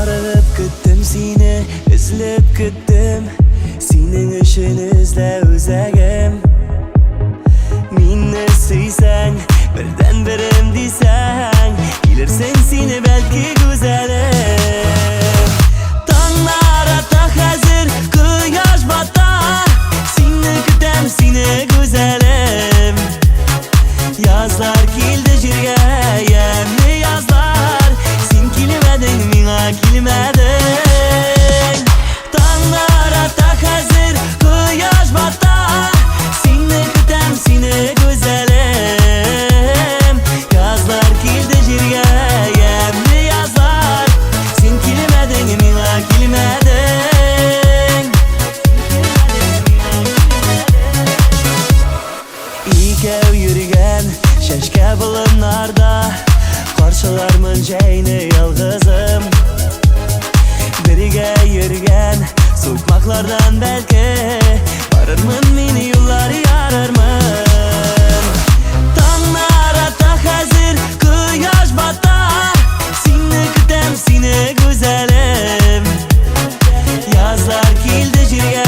Arayıp gittim seni, izlep gittim. Senin için izle özegim. Minni suysan, birden birim desen, gelirsen seni belki güzelim. Tanglar ata hazır, kıyaş batar. Seni kütem seni güzelim. Yazlar kildi jirge, yemli yazlar. Sen kilmedin, mina kilmedin. Tanglar ata hazır, kıyaş batar. Seni kütem seni güzelim. Yazlar kildi jirge, yemli yazlar. Sen kilmedin, mina kilmedin. İkev yürügen şeşke bulunlarda, karşılarmın jeyni yalgızım. Birige yürügen soğukmaklardan belki, varırmın meni yolları yararmın. Tanglar ata hazır, kıyaş batar. Seni kütem seni güzelim. Yazlar kildi jirge,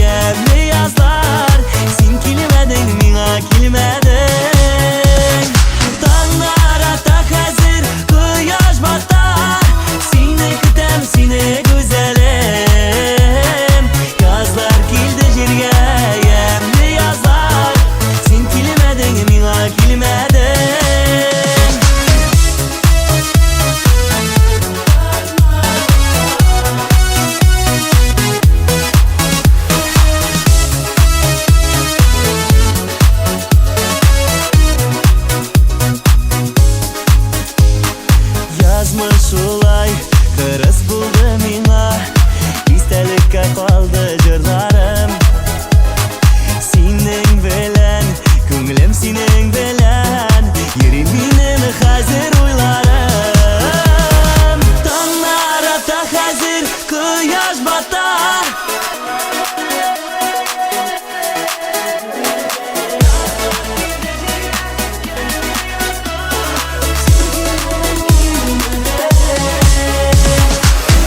yemli yazlar. Sen kilmedin, mina kilmedin. Tanglar ata hazır, kıyaş batar. Seni kütem seni güzelim. Yazlar kildi jirge, yemli yazlar. Sen kilmedin, mina kilmedin. Yazmış ulay, kırız buldu mina. İstelikке kaldı jırlarım. Senin bilen, köngülüm senin bilen. Yerim benim hazır uylarım. Tanglar ata hazır, kıyaş batar.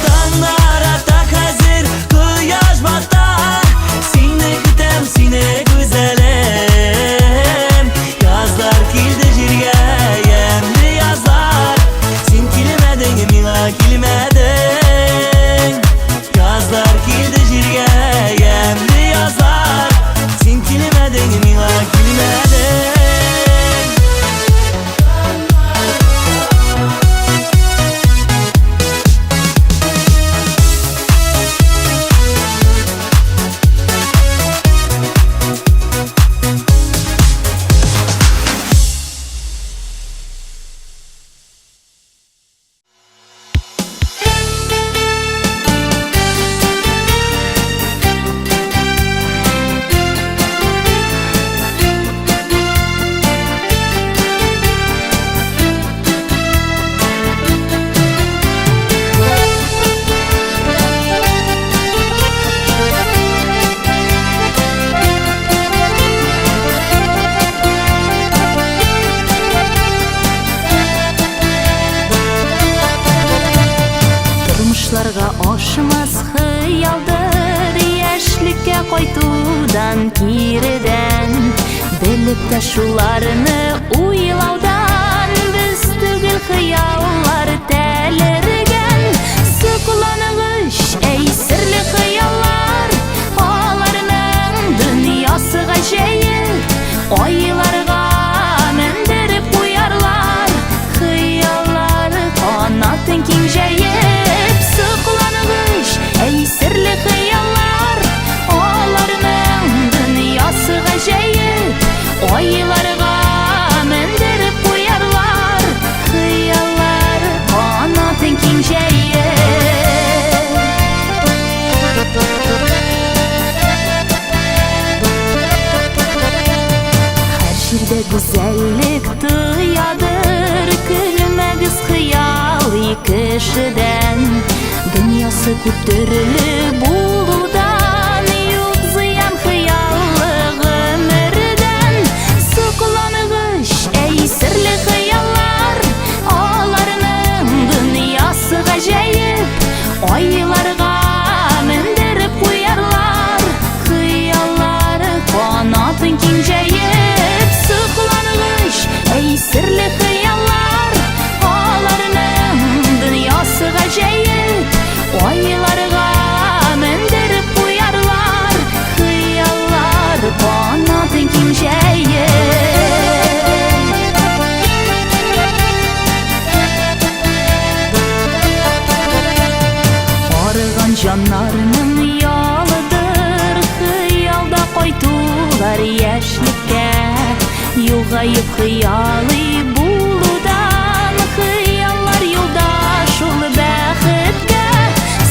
Tanglar ata hazır, kıyaş batar. Seni kütem seni güzelim. Yazlar kildi jirge, yemli yazlar. Sen kilmedin, mina kilmedin. Yazlar kildi jirge, yemli yazlar. Sen kilmedin, mina kilmedin. Turmuşlarga oshmas xiyaldir, yashlikka qaytudan kiriden. Bilib de shularni o'ylaudan, biz tugil xiyollar talirgan. Suqlanig'ish ey sirli xiyollar, olarning dunyosi g'ajayib. Oylarga mindirib qo'yarlar, xiyollar qanotin kengayib. Suqlanig'ish ey sirli xiyollar, olarning dunyosi g'ajayib. Oylarga mindirib qo'yarlar, xiyollar qanotin kengayib. Her şirde güzellik duyadır, külmegiz xiyali kişiden. Dünyası kuturlu buludan, yugziyan xiyallı ömürden. Suqlanig'ish ey sirli xiyollar, olarning dunyosi g'ajayib. Жанларның ялыдыр, хыялда кайтулар яшьлеккә. Югайып хыялый булудан, хыяллар юлдаш ул бәхеткә.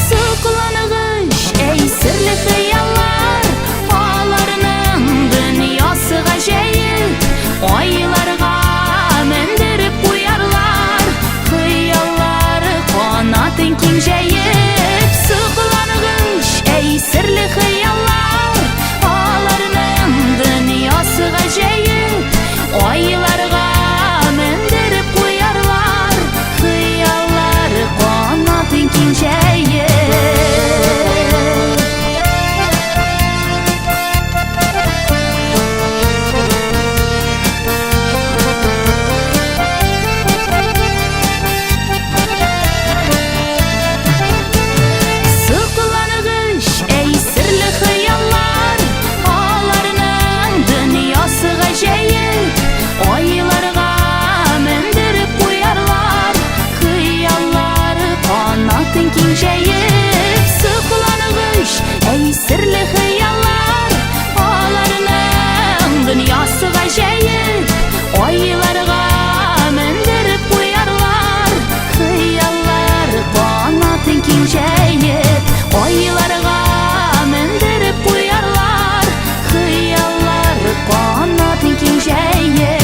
Сокланыгыч, әй серле хыяллар, аларның дөньясы гаҗәеп. Айларга мендереп куярлар, хыяллар канатын киң җәеп. Сокланыгыч, әй серле хыяллар, аларның дөньясы гаҗәеп. Айларга мендереп куярлар, хыяллар канатын киң җәеп. Сокланыгыч, әй серле хыяллар, аларның дөньясы гаҗәеп. Айларга мендереп куярлар, хыяллар канатын киң җәеп. Сокланыгыч, әй серле хыяллар, аларның дөньясы гаҗәеп. Айларга мендереп куярлар, хыяллар канатын киң җәеп. Айларга мендереп куярлар, хыяллар канатын киң җәеп.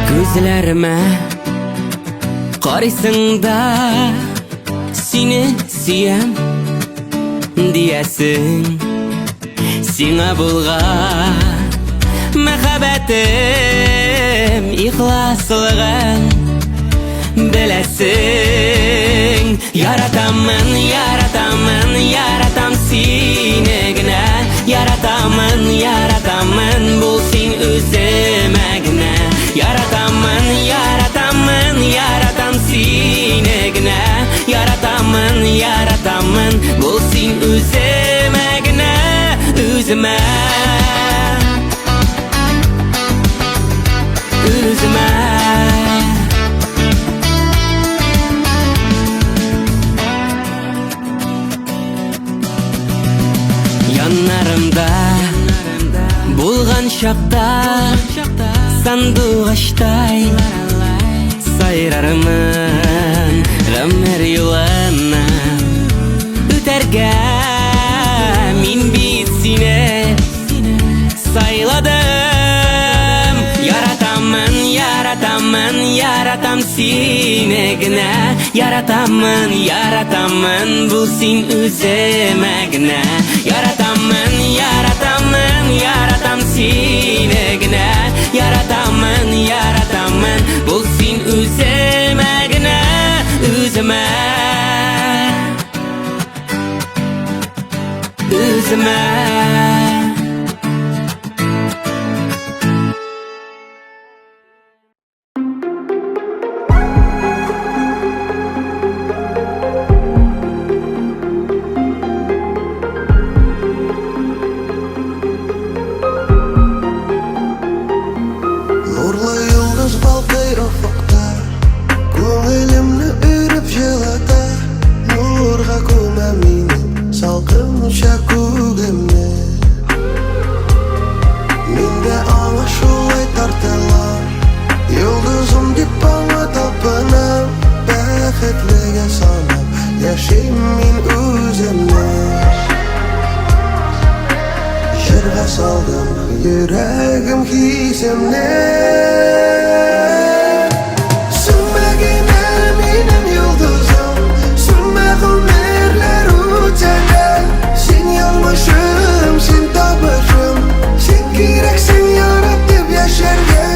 Gözlerime karısın da seni siyem diyesin. Sina bulgan mehabetim, ihlaslığın bilesin. Yaratamın, yaratamın, yaratam seni gine. Yaratamın, yaratamın, bulsun özüme gine. Yaratamın, yaratamın, yaratam seni gine. Yaratamın, yaratamın, bulsun özüme gine. Özüme, özüme. Yanlarımda bulgan şakta, sandıgaçtay sayrarımın ömür yılına. Öterge min bitsine sayladım. Yaratamın, yaratamın, yaratam seni gine. Yaratamın, yaratamın, bulsun özüme gine. Yaratamın, yaratamın, yaratam seni gine. Yaratamın, yaratamın, bulsun özüme gine. Özüme, özüme. Nurlu yıldız balkay ufukta, көңілімні үріп жылата. Нұрға көмә мені салқын ұша көгімне. Менде аңа шулай тартылам, йылдызым деп аңа талпынам. Бәхетліге санап яшейм мен өзімне. Жырға салдым йөрәгім хисемне. Sönmegine benim yıldızım, sönme ömürler uçana. Sen yanmışım, sen tabışım, sen gereksin yaratıp yaşarga.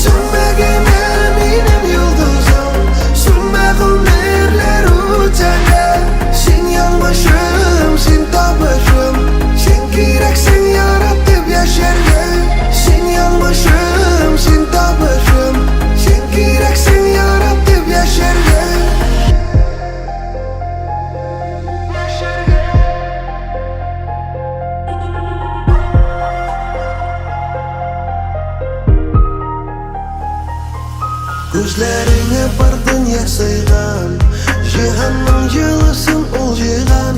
Sönmegine benim yıldızım, sönme ömürler Gözlerine bir dünya sıygan, cihanның жылысын ул жыйган.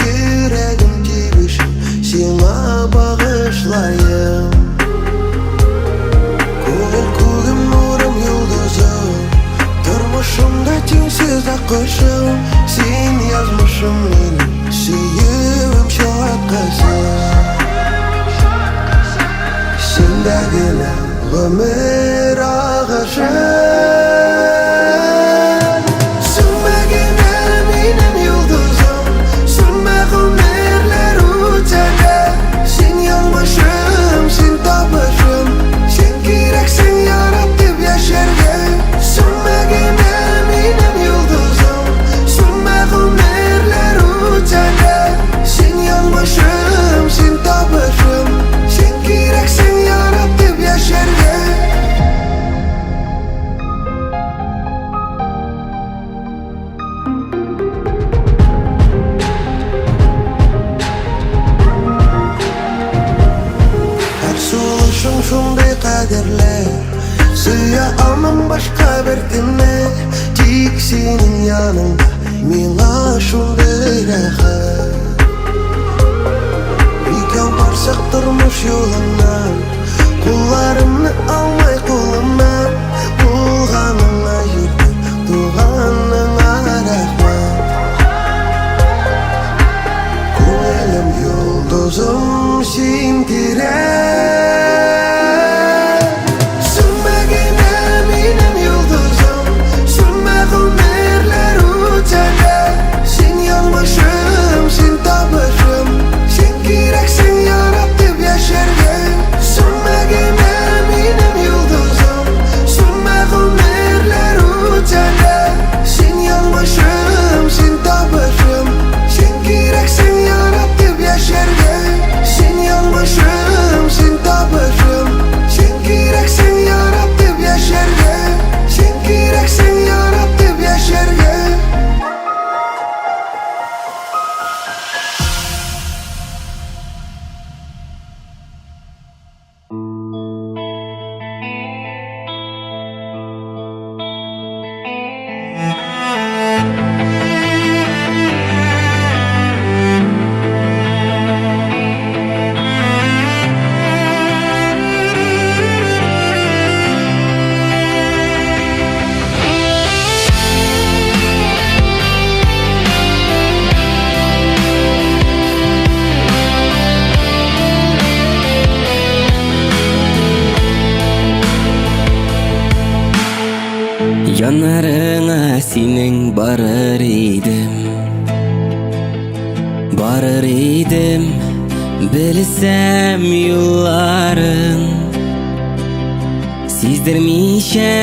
Yüreğim тибишин сиңа багышлайым. Көңіл көгім нурым йылдызым, тұрмышымда теңсіз аккошым. Сен язмышым менің сүйүүм шуаткасың. Сендәгенә гомер агышым. Sönmegene benim yıldızım, sönme gümürler uçacak. Sen yanmışım, sen tapışım, sen gereksin yaratıp yaşarga. Sönmegene benim yıldızım, sönme gümürler uçacak. Sen yanmışım, sen tapışım, sen gereksin yaratıp yaşarga. Suluşun şunday kaderler, suya almam başka bir dinle. Tik senin yanında mena şunday rahat. Birga barsak turmuş yolundan, kullarımni almay kolumdan. Bulganыңа yürüdüm, tuğanыңа rahmat. Ko'nglim yulduzum sen tirek. Sönmegene benim yıldızım, sönme gümürler uçacak. Sen yanmışım, sen tapışım, sen gereksin yaratıp yaşarga. Sönmegene benim yıldızım, sönme gümürler uçacak. Sen yanmışım, sen tapışım, sen gereksin yaratıp yaşarga. Sen yanmışım, sen tapışım, sen gereksin yaratıp yaşarga. Sen gereksin yaratıp yaşarga. Yanlarına senin barır idim, bilsem yolların. Sizdirmişe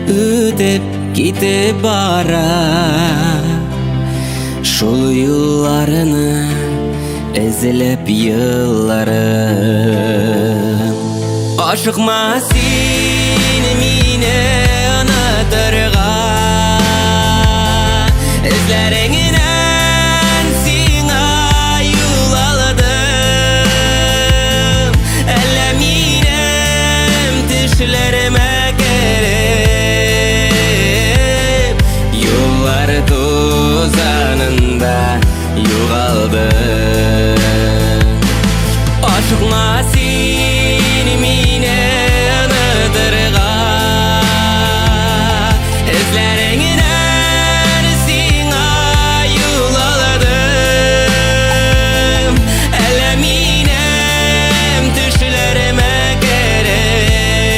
ötüp gidip bara, şol yollarını ezilip yıllarım. Aşıkma seni mine anıtırga, izlerinden sina yol aldım. Elleminem düşlerime gelip, yollar tozanında yoğaldım. Aşıkma seni mine anıtırga, izlerinden sina yol aldım. Elleminem düşlerime gelip,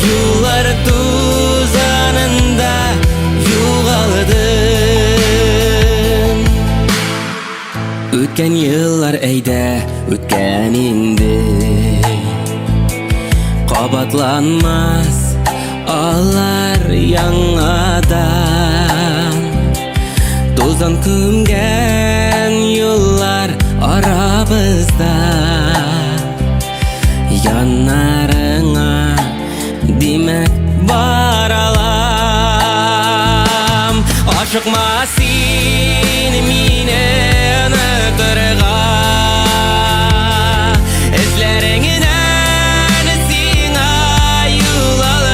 yollar tuzanında yoğaldım. Ötken yıllar eyde, ötken indi, qabatlanmaz ağlar yangadan. Tozdan kömgen yollar arabızda, yanlarına demek baralam. Aşıkma seni mine anıtırga, izlerinden sina yol aldım.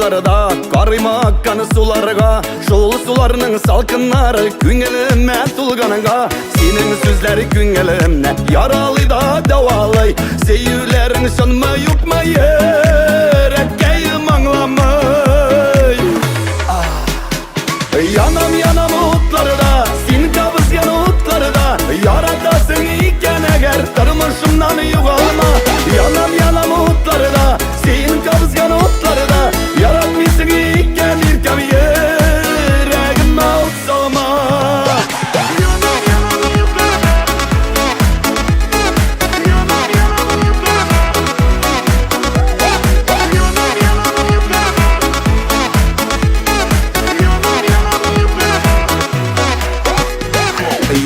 otlarida Qaraymakkan sularga Şol sularning salqinlari Ko'ngilime tulganiga Sening so'zlari ko'ngilimni Yaralayda davalay Sevgilerin sönme yukma Yürekkeyim anlamay Yanam yanam otlarida Sen kabızgan otlarida Yaratasın iken eğer Tarmışımdan yuvalma Yanam yanam otlarida Sen kabızgan otlarida Yaratmışsın iken irkem yüreğime ot salma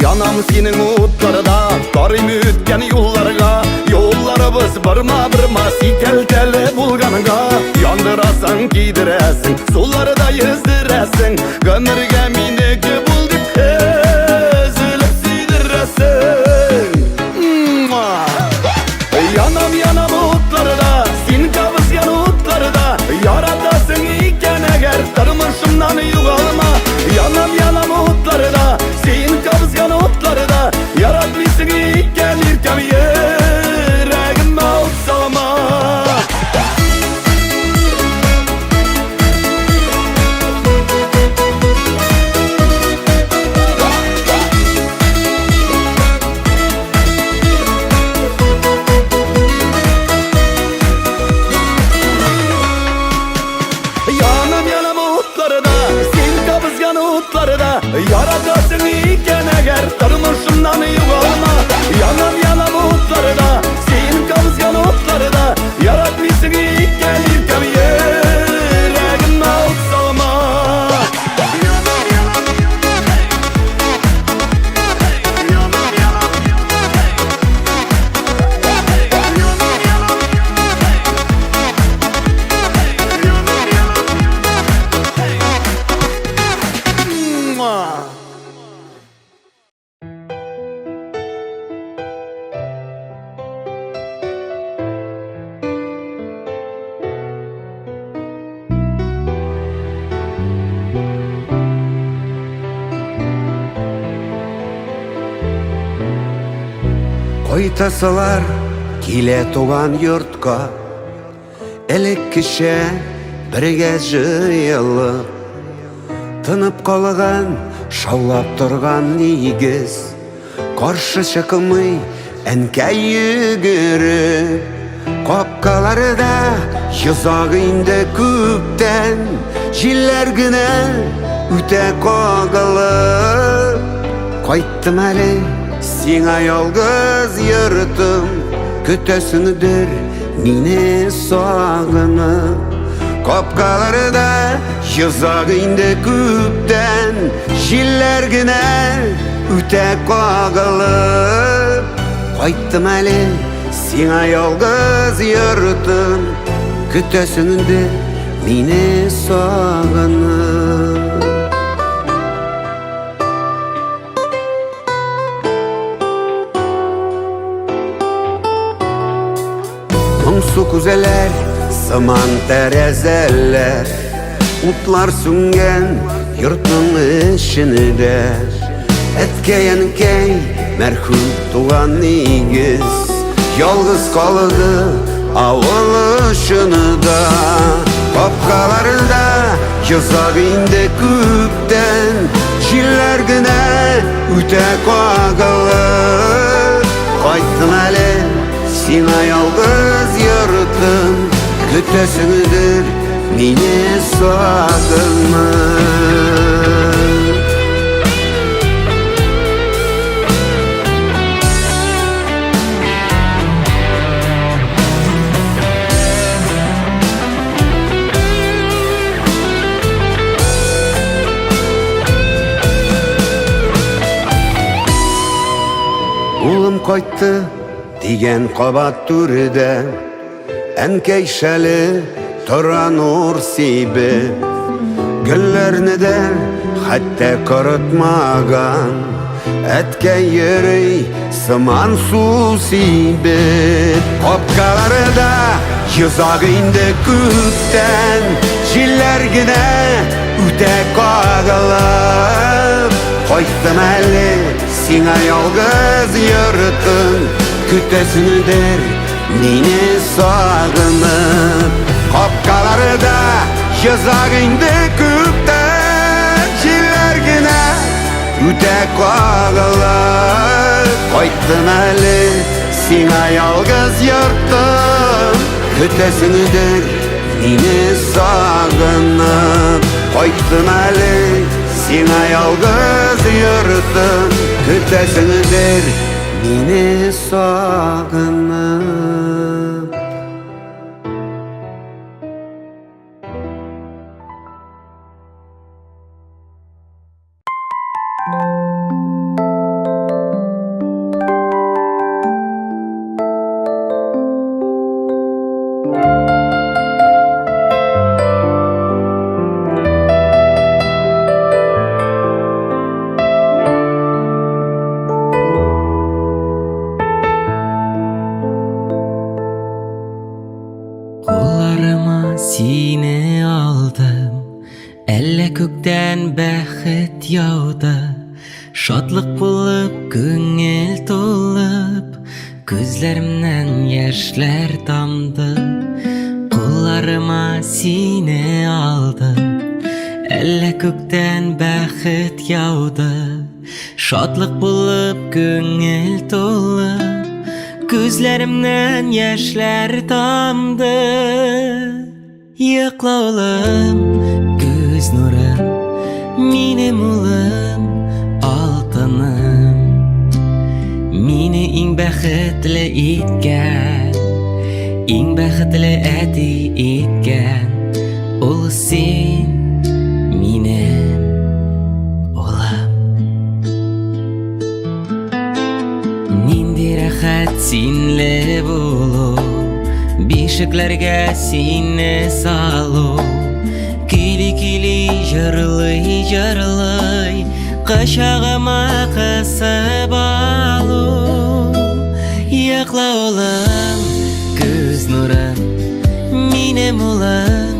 Yanam senin otlarida Qarayım ötken yollarga Yollarımız birma Sikel-tele bulganiga Yandırasan giydiresin Sollarida yüzdüresin Gömürge meniki bul dip Ezilip siydiresin Yanam yanam otlarida Sen kabızgan otlarida Yaratasın iken eğer Tarmışımdan yuvalma Yanam yanam otlarida Sen kabızgan otlarida Yaratmışsın iken irkem yüreğime ot salma Yanam yanam otlarida Sen kabızgan otlarida Yaratasın iken eğer Tarmışımdan yuvalma Yanam yanam otlarida Sen kabızgan otlarida Yaratmışsın iken irkem yüreğime ot salma Koytasalar kile tugan yurtqa Elek kişe birge jıyılıp Tınıp kalgan şaulap turgan nigiz Karşı çıkmay enkey yügürüp Kopkalarda yüzagında küpten Jiller güne üte kagalıp Koyttım әлі Сиңа yalgız yırtım Kütösündür mine sağını Kopkalarda yüzagında küpten Jiller güne üte kagalıp Koyttım әлі Сиңа yalgız yırtım Kütösündür mine sağını Su kuzeler, saman terezeler Utlar süngen yurtun işini Etkeyen merhum tuğan nigiz Yalgız kalıdı avılışını da Kopkalarda yüzagında küpten Jiller güne üte kagalı Koyttın әлі Сиңа yalgız yırtım Kütösündür mine sağını Улым koyttu Digen qabat türüde Enkeyşeli Turan ursibi Güllerini de Hatta kurutmagan Etke yeri Sıman susibi Kopkaları da Yüzagında küpten Jillergine üte kağılıp Koyttum eli sina yalgız yürütün Kütesinidir meni sağınıp Kopkaları da yazagındı küpten Jillergine üte kağılıp Koyttum eli sina yalgız yürütün Kütesinidir meni sağınıp Koyttum eli sina yalgız yürütün Kütesinidir meni sağınıp Kollarıma seni aldım Elle kökten bäxet yağdı Şadlık bulup köngel tolup Gözlerimden yaşlar damdı Kollarıma seni aldım Elle kökten bäxet yağdı Şadlık bulup köngel tolup Gözlerimden yaşlar damdı Yıkla oğlum göz nurum Minim oğlum altınım Meni in bäxetli etken In bäxetli äti etken Ol sen minim oğlum Nindi rahat senle bulu Bişiklerge seni salu Kili kili jarlay jarlay Qaşağıma qasıp alu Yıkla oğlum göz nurum Minim oğlum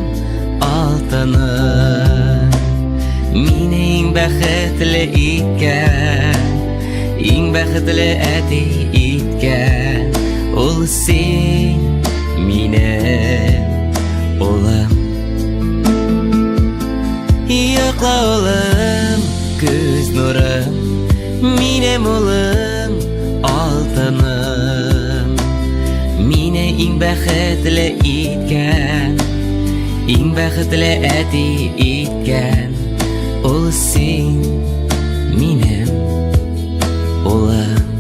altınım Meni in bäxetli etken In bäxetli äti etken Ol sen minim oğlum Yıkla oğlum göz nurum Minim oğlum altınım Meni in bäxetli etken In bäxetli äti etken Ol sen minim oğlum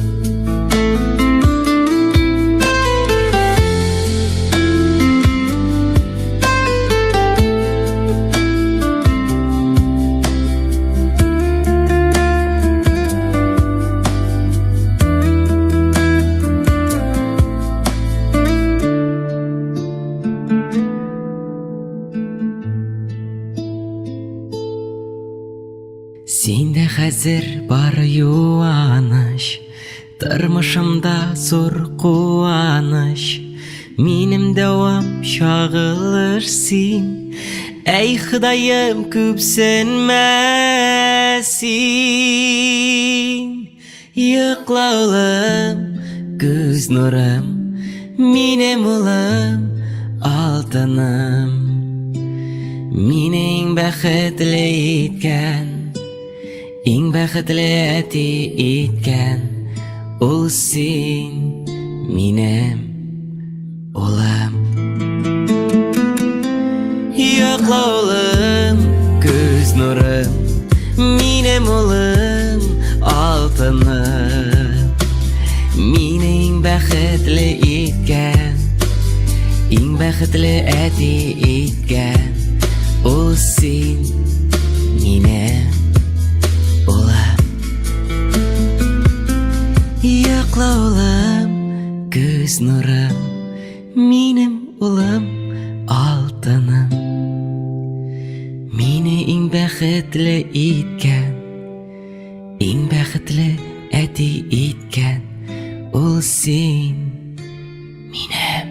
Sende hazır bar yuvanış Tırmışımda zor kuvanış Minim devam şağılırsin Ey Xudayım küpsenmesin Yıkla oğlum göz nurum Minim oğlum altınım Meni in bäxetli etken In bäxetli äti etken Ol sen minim oğlum Yıkla oğlum göz nurum Minim oğlum altınım Meni in bäxetli etken In bäxetli äti etken Ol sen minim oğlum Yıkla oğlum göz nurum Minim oğlum altınım Meni in bäxetli etken In bäxetli äti etken Ol sen minim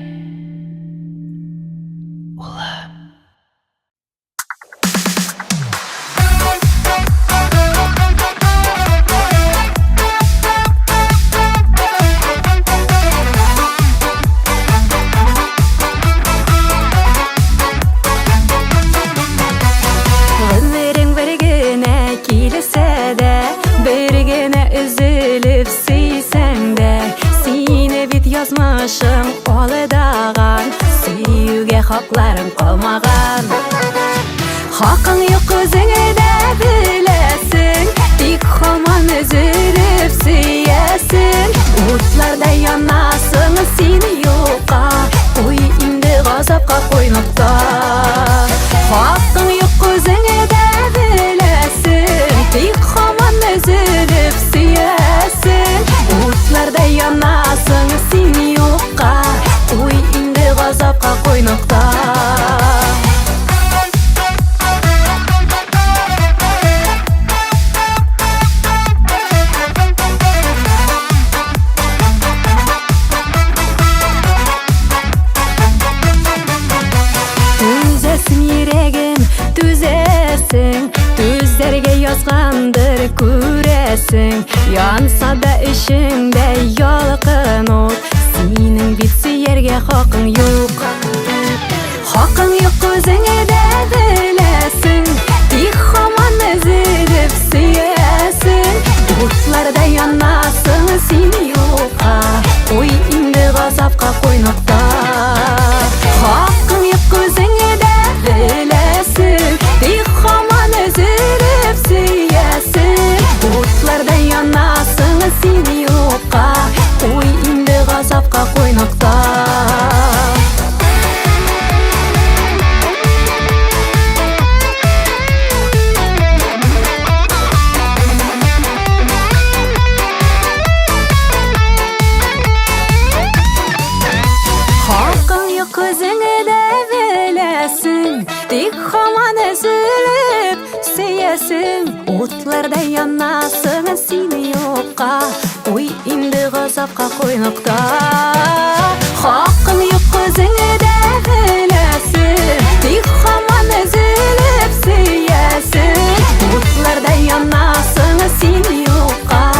üzülüp süysen de seni bit yazmışım oladağan süyüge haklarım kalmagan Hakkın yok özüne de bilesin Dik haman üzülüp süyesin Utlarda yanasın seni yoka Uy indi gazapka koynukta Hakkın yok özüne de bilesin Dik haman üzülüp süyesin Utlarda yanasın seni yoka Uy indi gazapka koynukta Düzlerge yazgandır küresin Yansa da işinde yalqın ol Senin bitsi yerge hakkın yok Hakkın yok özüne de bilesin Dik haman üzülüp süyesin Utlarda yanasın seni yoka Oy indi gazapka koynukta Hakkın yok özüne de bilesin Dik haman üzülüp süyesin Utlarda yanasın seni yoka Oy indi gazapka koynukta Hakkın yok özüne de bilesin Dik haman üzülüp süyesin Utlarda yanasın seni yoka Oy indi gazapka koynukta Hakkın yok özüne de bilesin Dik haman üzülüp süyesin Utlarda yanasın seni yoka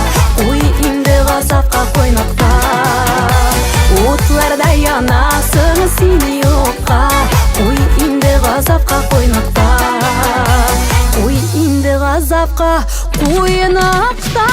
Oy indi gazapka koynukta Utlarda yanasın seni yoka Oy indi gazapka koynukta Oy indi gazapka koynukta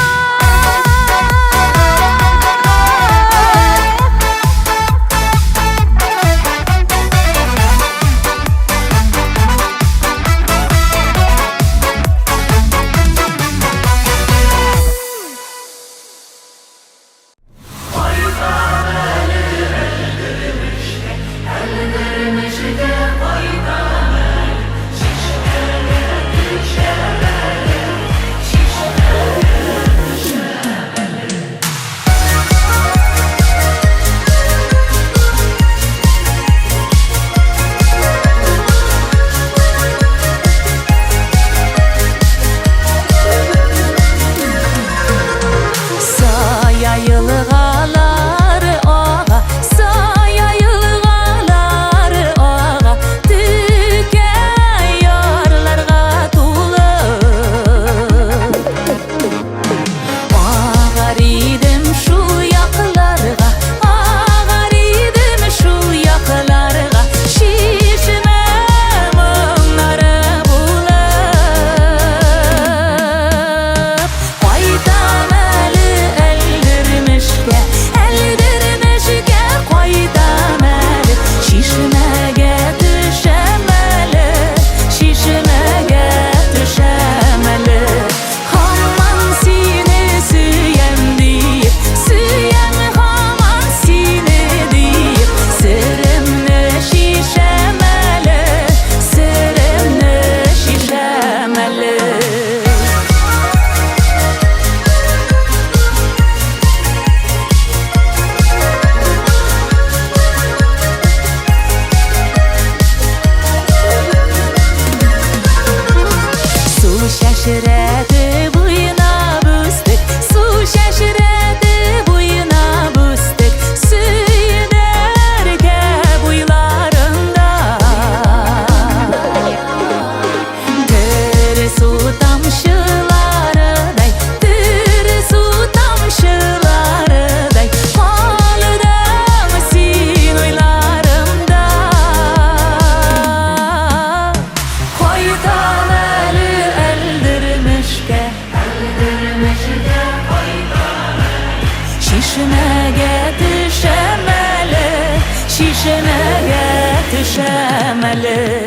Şişemeye düşemeli